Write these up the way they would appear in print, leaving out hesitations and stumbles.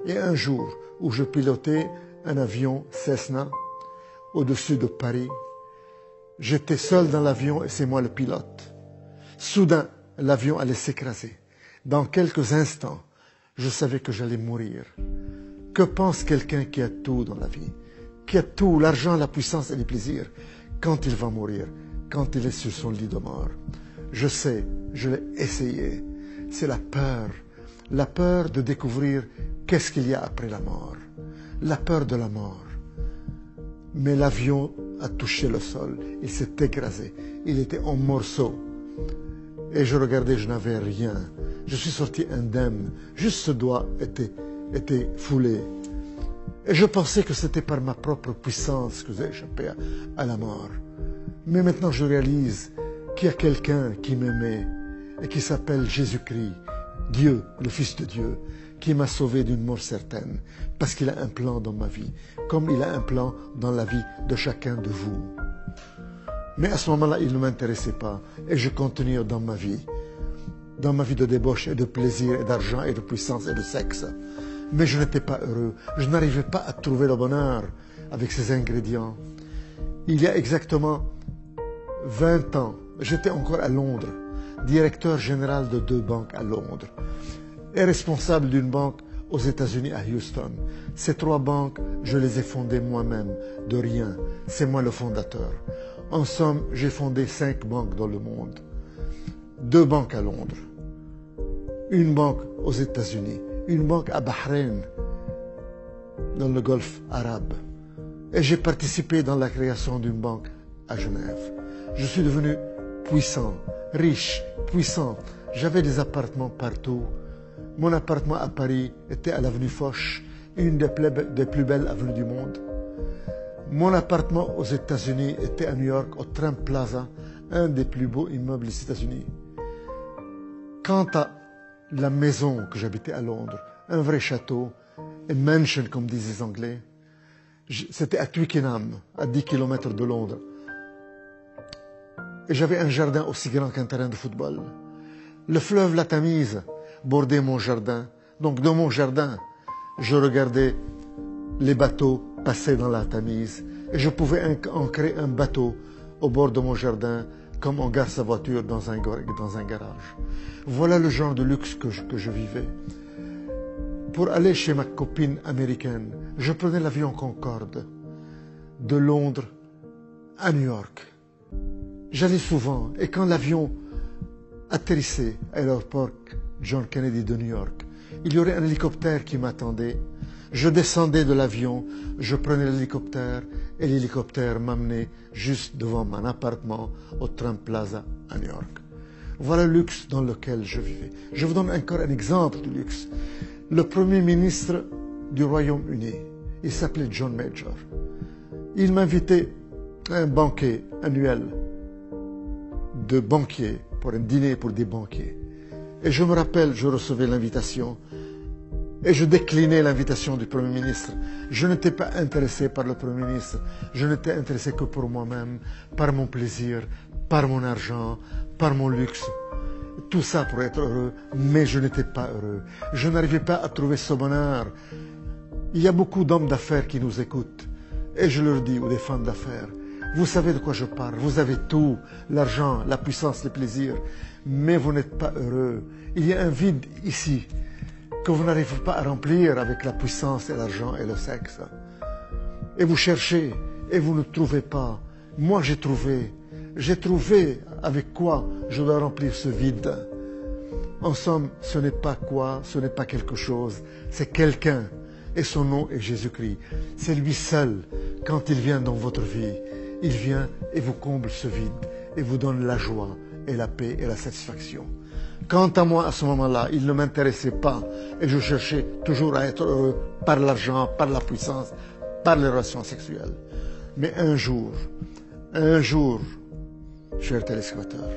Et un jour où je pilotais un avion Cessna au-dessus de Paris, j'étais seul dans l'avion et c'est moi le pilote. Soudain, l'avion allait s'écraser. Dans quelques instants, je savais que j'allais mourir. Que pense quelqu'un qui a tout dans la vie, qui a tout, l'argent, la puissance et les plaisirs, quand il va mourir, quand il est sur son lit de mort? Je sais, je l'ai essayé. C'est la peur de découvrir qu'est-ce qu'il y a après la mort, la peur de la mort. Mais l'avion a touché le sol, il s'est écrasé, il était en morceaux. Et je regardais, je n'avais rien. Je suis sorti indemne, juste ce doigt était foulé. Et je pensais que c'était par ma propre puissance que j'ai échappé à la mort. Mais maintenant je réalise qu'il y a quelqu'un qui m'aimait et qui s'appelle Jésus-Christ, Dieu, le Fils de Dieu, qui m'a sauvé d'une mort certaine, parce qu'il a un plan dans ma vie, comme il a un plan dans la vie de chacun de vous. Mais à ce moment-là, il ne m'intéressait pas, et je continuais dans ma vie de débauche et de plaisir et d'argent et de puissance et de sexe. Mais je n'étais pas heureux, je n'arrivais pas à trouver le bonheur avec ces ingrédients. Il y a exactement 20 ans, j'étais encore à Londres, directeur général de 2 banques à Londres et responsable d'une banque aux États-Unis à Houston. Ces 3 banques, je les ai fondées moi-même, de rien. C'est moi le fondateur. En somme, j'ai fondé 5 banques dans le monde. 2 banques à Londres, une banque aux États-Unis, une banque à Bahreïn, dans le Golfe arabe. Et j'ai participé dans la création d'une banque à Genève. Je suis devenu puissant, riche, puissant. J'avais des appartements partout. Mon appartement à Paris était à l'avenue Foch, une des plus belles avenues du monde. Mon appartement aux États-Unis était à New York, au Trump Plaza, un des plus beaux immeubles des États-Unis. Quant à la maison que j'habitais à Londres, un vrai château, une mansion comme disent les Anglais, c'était à Twickenham, à 10 km de Londres. Et j'avais un jardin aussi grand qu'un terrain de football. Le fleuve la Tamise bordait mon jardin. Donc dans mon jardin, je regardais les bateaux passer dans la Tamise. Et je pouvais ancrer un bateau au bord de mon jardin, comme on gare sa voiture dans un garage. Voilà le genre de luxe que je vivais. Pour aller chez ma copine américaine, je prenais l'avion Concorde de Londres à New York. J'allais souvent, et quand l'avion atterrissait à l'aéroport John Kennedy de New York, il y aurait un hélicoptère qui m'attendait. Je descendais de l'avion, je prenais l'hélicoptère, et l'hélicoptère m'amenait juste devant mon appartement au Trump Plaza à New York. Voilà le luxe dans lequel je vivais. Je vous donne encore un exemple de luxe. Le premier ministre du Royaume-Uni, il s'appelait John Major. Il m'invitait à un banquet annuel de banquiers, pour un dîner pour des banquiers. Et je me rappelle, je recevais l'invitation et je déclinais l'invitation du Premier ministre. Je n'étais pas intéressé par le Premier ministre, je n'étais intéressé que pour moi-même, par mon plaisir, par mon argent, par mon luxe. Tout ça pour être heureux, mais je n'étais pas heureux. Je n'arrivais pas à trouver ce bonheur. Il y a beaucoup d'hommes d'affaires qui nous écoutent. Et je leur dis, ou des femmes d'affaires, vous savez de quoi je parle, vous avez tout, l'argent, la puissance, les plaisirs, mais vous n'êtes pas heureux. Il y a un vide ici que vous n'arrivez pas à remplir avec la puissance et l'argent et le sexe. Et vous cherchez et vous ne trouvez pas. Moi j'ai trouvé avec quoi je dois remplir ce vide. En somme, ce n'est pas quoi, ce n'est pas quelque chose, c'est quelqu'un. Et son nom est Jésus-Christ. C'est lui seul, quand il vient dans votre vie, il vient et vous comble ce vide et vous donne la joie et la paix et la satisfaction. Quant à moi, à ce moment-là, il ne m'intéressait pas et je cherchais toujours à être heureux par l'argent, par la puissance, par les relations sexuelles. Mais un jour, chers téléspectateurs,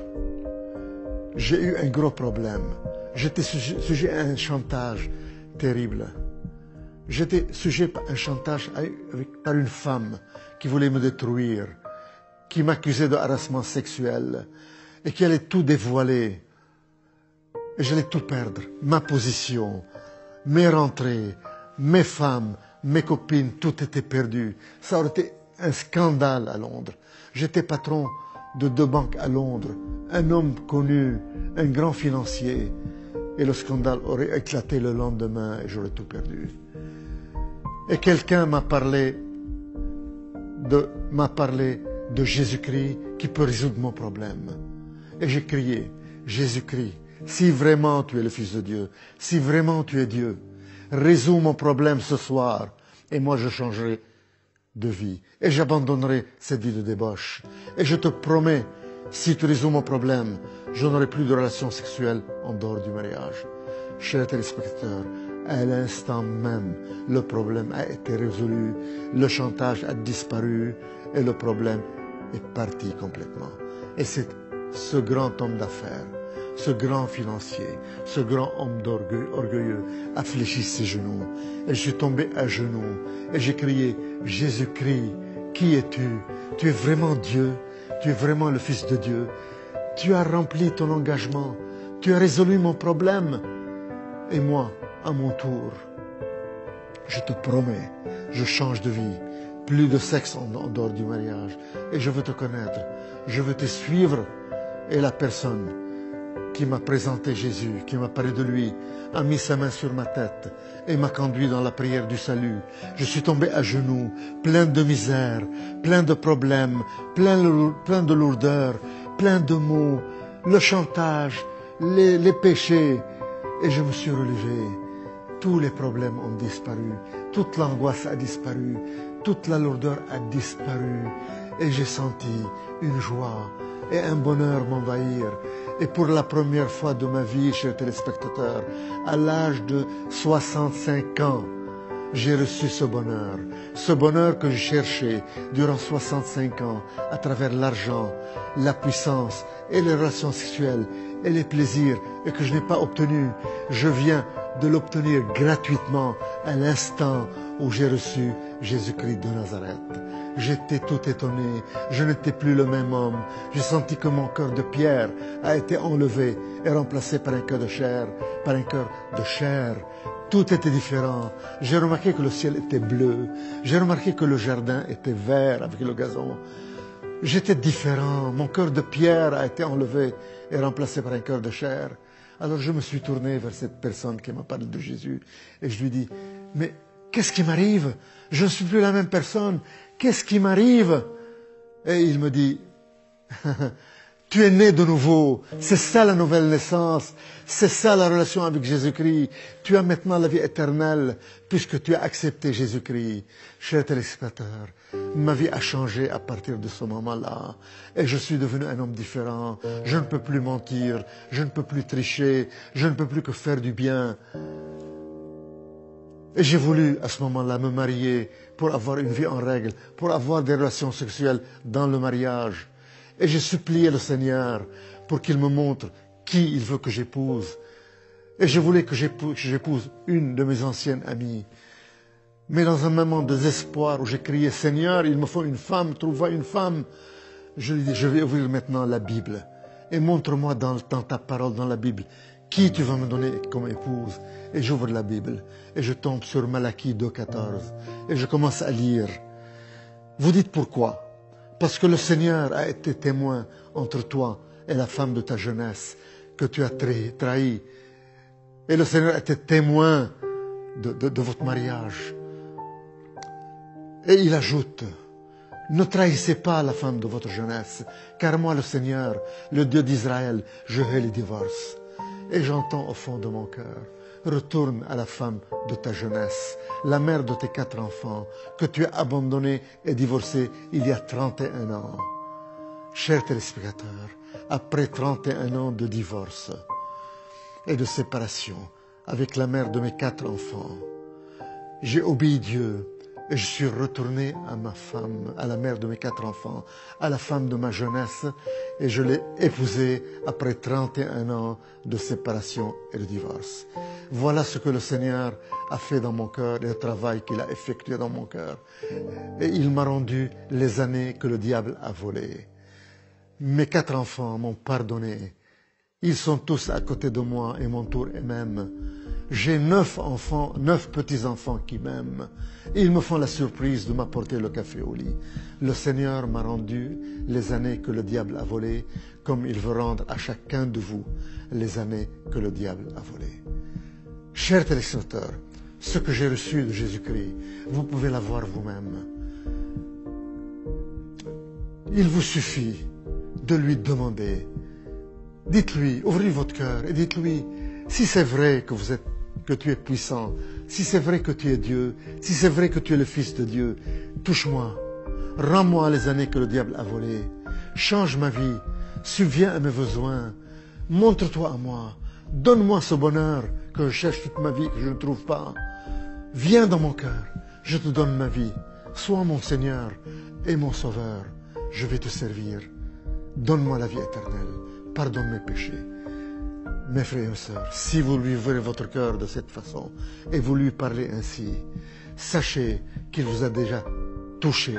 j'ai eu un gros problème. J'étais sujet à un chantage terrible. J'étais sujet à un chantage par une femme qui voulait me détruire, qui m'accusait de harassement sexuel et qui allait tout dévoiler. Et j'allais tout perdre, ma position, mes rentrées, mes femmes, mes copines, tout était perdu. Ça aurait été un scandale à Londres. J'étais patron de 2 banques à Londres, un homme connu, un grand financier. Et le scandale aurait éclaté le lendemain et j'aurais tout perdu. Et quelqu'un m'a parlé de Jésus-Christ qui peut résoudre mon problème. Et j'ai crié, Jésus-Christ, si vraiment tu es le Fils de Dieu, si vraiment tu es Dieu, résous mon problème ce soir et moi je changerai de vie. Et j'abandonnerai cette vie de débauche. Et je te promets, si tu résous mon problème, je n'aurai plus de relations sexuelles en dehors du mariage. Chers téléspectateurs, à l'instant même, le problème a été résolu, le chantage a disparu et le problème est parti complètement. Et c'est ce grand homme d'affaires, ce grand financier, ce grand homme orgueilleux a fléchi ses genoux. Et je suis tombé à genoux et j'ai crié, Jésus-Christ, qui es-tu? Tu es vraiment Dieu, tu es vraiment le Fils de Dieu. Tu as rempli ton engagement, tu as résolu mon problème. Et moi, à mon tour, je te promets, je change de vie. Plus de sexe en dehors du mariage. Et je veux te connaître, je veux te suivre. Et la personne qui m'a présenté Jésus, qui m'a parlé de lui, a mis sa main sur ma tête et m'a conduit dans la prière du salut. Je suis tombé à genoux, plein de misère, plein de problèmes, plein de lourdeur, plein de maux, le chantage, les péchés. Et je me suis relevé. Tous les problèmes ont disparu, toute l'angoisse a disparu, toute la lourdeur a disparu. Et j'ai senti une joie et un bonheur m'envahir. Et pour la première fois de ma vie, chers téléspectateurs, à l'âge de 65 ans, j'ai reçu ce bonheur que je cherchais durant 65 ans à travers l'argent, la puissance et les relations sexuelles et les plaisirs et que je n'ai pas obtenu. Je viens de l'obtenir gratuitement à l'instant où j'ai reçu Jésus-Christ de Nazareth. J'étais tout étonné, je n'étais plus le même homme. J'ai senti que mon cœur de pierre a été enlevé et remplacé par un cœur de chair, par un cœur de chair. Tout était différent. J'ai remarqué que le ciel était bleu. J'ai remarqué que le jardin était vert avec le gazon. J'étais différent. Mon cœur de pierre a été enlevé et remplacé par un cœur de chair. Alors je me suis tourné vers cette personne qui m'a parlé de Jésus et je lui dis, mais qu'est-ce qui m'arrive? Je ne suis plus la même personne. Qu'est-ce qui m'arrive? Et il me dit, tu es né de nouveau. C'est ça la nouvelle naissance. C'est ça la relation avec Jésus-Christ. Tu as maintenant la vie éternelle puisque tu as accepté Jésus-Christ. Chers téléspectateurs, ma vie a changé à partir de ce moment-là. Et je suis devenu un homme différent. Je ne peux plus mentir. Je ne peux plus tricher. Je ne peux plus que faire du bien. Et j'ai voulu à ce moment-là me marier pour avoir une vie en règle, pour avoir des relations sexuelles dans le mariage. Et j'ai supplié le Seigneur pour qu'il me montre qui il veut que j'épouse. Et je voulais que j'épouse une de mes anciennes amies. Mais dans un moment de désespoir où j'ai crié, Seigneur, il me faut une femme, trouve-moi une femme. Je lui ai dit, je vais ouvrir maintenant la Bible. Et montre-moi dans ta parole, dans la Bible, qui tu vas me donner comme épouse. Et j'ouvre la Bible. Et je tombe sur Malachie 2,14. Et je commence à lire. Vous dites pourquoi? Parce que le Seigneur a été témoin entre toi et la femme de ta jeunesse que tu as trahi. Et le Seigneur a été témoin de votre mariage. Et il ajoute, ne trahissez pas la femme de votre jeunesse, car moi, le Seigneur, le Dieu d'Israël, je hais les divorces. Et j'entends au fond de mon cœur, retourne à la femme de ta jeunesse, la mère de tes 4 enfants, que tu as abandonnée et divorcée il y a 31 ans. Chers téléspectateurs, après 31 ans de divorce et de séparation avec la mère de mes 4 enfants, j'ai obéi Dieu et je suis retourné à ma femme, à la mère de mes 4 enfants, à la femme de ma jeunesse, et je l'ai épousée après 31 ans de séparation et de divorce. Voilà ce que le Seigneur a fait dans mon cœur et le travail qu'il a effectué dans mon cœur. Et il m'a rendu les années que le diable a volées. Mes 4 enfants m'ont pardonné. Ils sont tous à côté de moi et m'entourent eux-mêmes. J'ai 9 enfants, 9 petits-enfants qui m'aiment. Ils me font la surprise de m'apporter le café au lit. Le Seigneur m'a rendu les années que le diable a volées, comme il veut rendre à chacun de vous les années que le diable a volées. Chers téléspectateurs, ce que j'ai reçu de Jésus-Christ, vous pouvez l'avoir vous-même. Il vous suffit de lui demander. Dites-lui, ouvrez votre cœur et dites-lui, si c'est vrai que tu es puissant, si c'est vrai que tu es Dieu, si c'est vrai que tu es le Fils de Dieu, touche-moi, rends-moi les années que le diable a volées, change ma vie, subviens à mes besoins, montre-toi à moi, donne-moi ce bonheur que je cherche toute ma vie, que je ne trouve pas. Viens dans mon cœur, je te donne ma vie, sois mon Seigneur et mon Sauveur, je vais te servir. Donne-moi la vie éternelle, pardonne mes péchés. Mes frères et sœurs, si vous lui ouvrez votre cœur de cette façon et vous lui parlez ainsi, sachez qu'il vous a déjà touché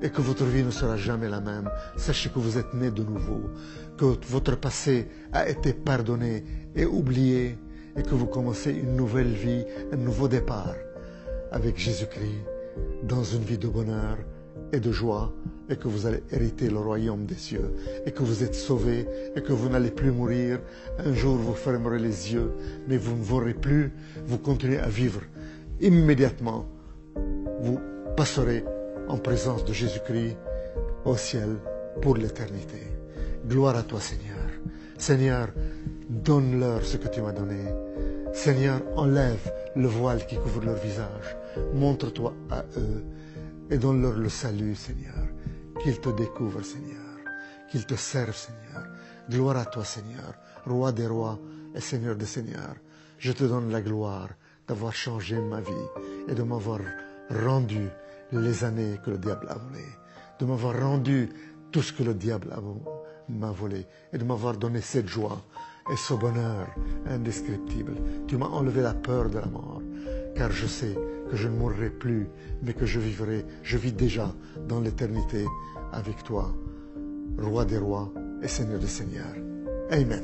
et que votre vie ne sera jamais la même. Sachez que vous êtes né de nouveau, que votre passé a été pardonné et oublié et que vous commencez une nouvelle vie, un nouveau départ avec Jésus-Christ dans une vie de bonheur et de joie, et que vous allez hériter le royaume des cieux, et que vous êtes sauvés, et que vous n'allez plus mourir. Un jour, vous fermerez les yeux, mais vous ne mourrez plus, vous continuez à vivre. Immédiatement, vous passerez en présence de Jésus-Christ au ciel pour l'éternité. Gloire à toi, Seigneur. Seigneur, donne-leur ce que tu m'as donné. Seigneur, enlève le voile qui couvre leur visage. Montre-toi à eux et donne-leur le salut, Seigneur. Qu'ils te découvrent, Seigneur. Qu'ils te servent, Seigneur. Gloire à toi, Seigneur, Roi des rois et Seigneur des seigneurs. Je te donne la gloire d'avoir changé ma vie et de m'avoir rendu les années que le diable a volées, de m'avoir rendu tout ce que le diable m'a volé et de m'avoir donné cette joie et ce bonheur indescriptible. Tu m'as enlevé la peur de la mort, car je sais que je ne mourrai plus, mais que je vis déjà dans l'éternité avec toi, Roi des rois et Seigneur des seigneurs. Amen.